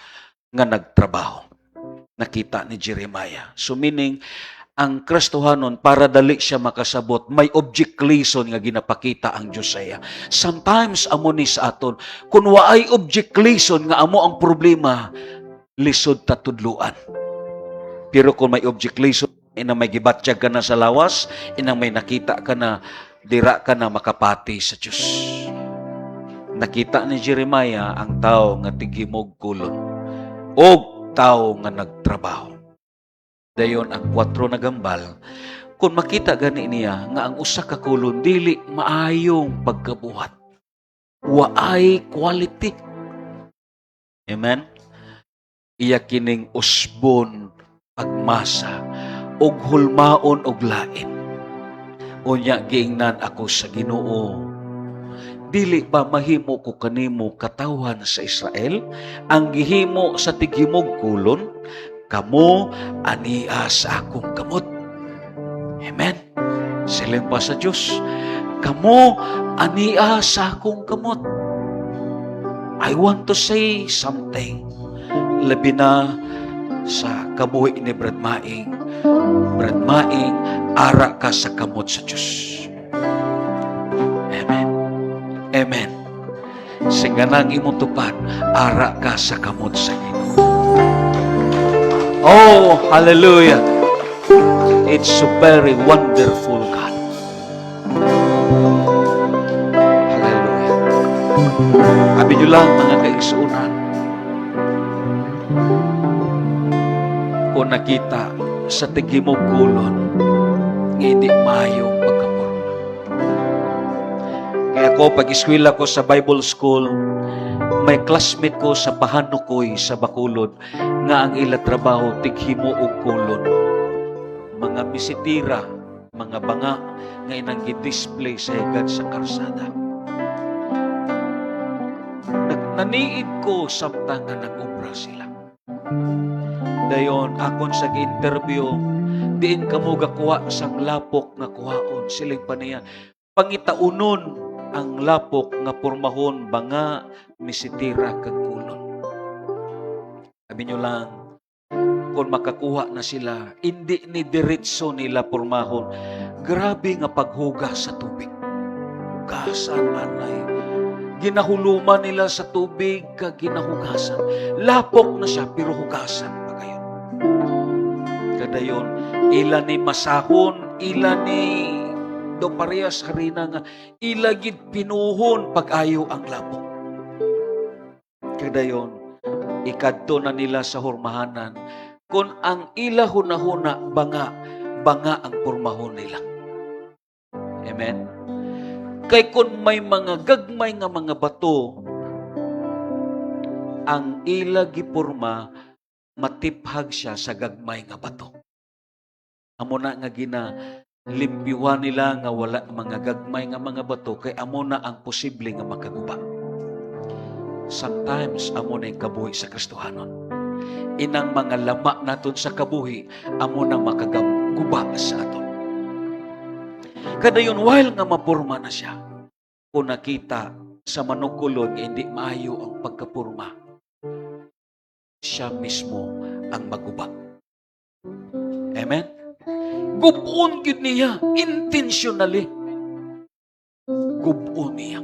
nga nagtrabaho. Nakita ni Jeremiah. So meaning, ang Kristohanon, para dali siya makasabot, may object lesson nga ginapakita ang Diyos sa iya. Sometimes, amo ni sa aton, kung waay object lesson nga amo ang problema, lisod tatudluan. Pero kung may object lesson, inang may gibatsyag ka na sa lawas, inang may nakita ka na, dira ka na makapati sa Diyos. Nakita ni Jeremiah ang tao nga tigimog kulon, o tao nga nagtrabaho. Dayon ang 4 na gambal, kung makita gani niya nga ang usa ka kulon dili maayong pagkabuhat. Waay quality. Amen? Iya kining usbon pagmasa og hulmaon og lain. Unya giingnan ako sa Ginoo. Dili ba mahimo ko kanimo katawan sa Israel ang gihimo sa tighimog kulon? Kamo ania sa akong kamot. Amen. Siling pa sa Diyos. Kamo ania sa akong kamot. I want to say something. Labi na sa kabuhi ni Brad Maing. Brad Maing, ara ka sa kamot sa Diyos. Amen. Amen. Singanang imong tupad, ara ka sa kamot sa Ginoo. Oh, hallelujah. It's so very wonderful, God. Hallelujah. Abi nyo lang, mga kaigsuunan, kung nakita sa tigimog kulon, hindi mayong pagkaporma. Kaya ako, pag-eskwela ko sa Bible School, may classmate ko sa Pahanukoy sa Bacolod nga ang ila trabaho tighimo og kulon. Mga bisitira, mga banga nga inang gi-display sa higad sa karsada. Naniid ko samtang nga nag-ubra sila. Dayon akon sa interview, diin kamo gakuha sang lapok nga kuhaon. Siling pa niya, pangitaunon ang lapok nga pormahon banga misitira kag kulon. Sabi nyo lang, kung makakuha na sila, hindi ni diretso nila pormahon. Grabe nga paghugas sa tubig. Hugasan, anay. Ginahuluman nila sa tubig kag ginahugasan. Lapok na siya, pero hugasan pa kayo. Kadayon, ila ni masahon, ila ni do parehas harina nga ilagid pinuhon pag-ayo ang labo. Kadayon, ikadto na nila sa hurmahanan, kung ang ila hunahuna banga ang pormahon nila. Amen? Kay kung may mga gagmay nga mga bato, ang ila gipurma, matiphag siya sa gagmay nga bato. Amo na nga limpiwan nila nga wala mga gagmay nga mga bato, kay amo na ang posible nga makaguba. Sometimes, amo na yung kabuhi sa Kristohanon. Inang mga lama naton sa kabuhi, amo na makagaguba sa aton. Kadayon, while nga mapurma na siya, kung nakita sa manukulod nga hindi maayo ang pagkapurma, siya mismo ang maguba. Amen? Gubon gid niya, intentionally. Gubon niya.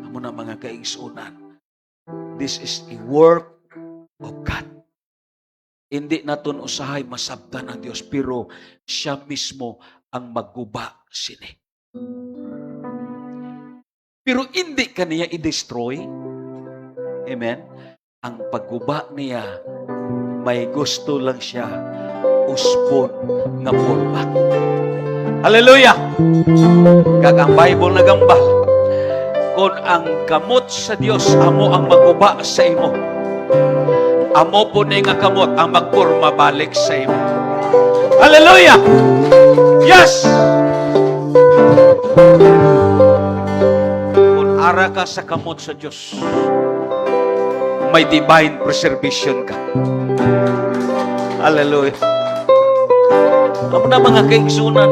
Amo na mga kaigsunan. This is a work of God. Hindi naton usahay masabtan ng Diyos, pero siya mismo ang maguba sini. Pero hindi kaniya i-destroy. Amen? Ang pagguba niya, may gusto lang siya, uspon nga forma. Hallelujah! Kag ang Bible nagambal, kung ang kamot sa Dios amo ang maguba sa imo, amo po ni nga kamot ang magporma balik sa imo. Hallelujah! Yes! Kung ara ka sa kamot sa Dios, may divine preservation ka. Hallelujah! Amo na mga kaigsunan,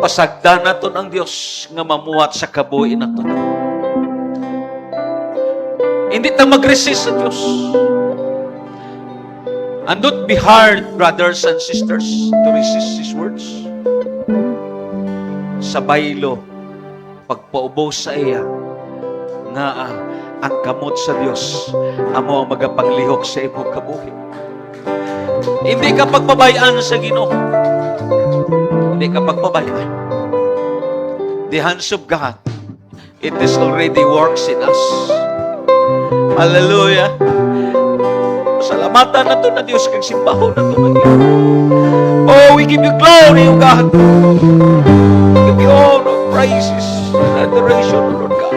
pasagdan naton ang Dios nga mamuhat sa kabuhi naton. Hindi ta mag-resist sa Dios. And don't be hard, brothers and sisters, to resist His words. Sa baylo, pagpaubos sa iya, nga ang kamot sa Dios, amo ang magapanglihok sa imong kabuhi. Hindi ka pagpabayaan sa Ginoo. Hindi ka pagpabayaan. The hands of God, it is already works in us. Hallelujah. Salamatan na ito na Diyos kang simbahon na ito na Diyos. Oh, we give you glory, O God. We give you all the praises and adoration, O Lord God.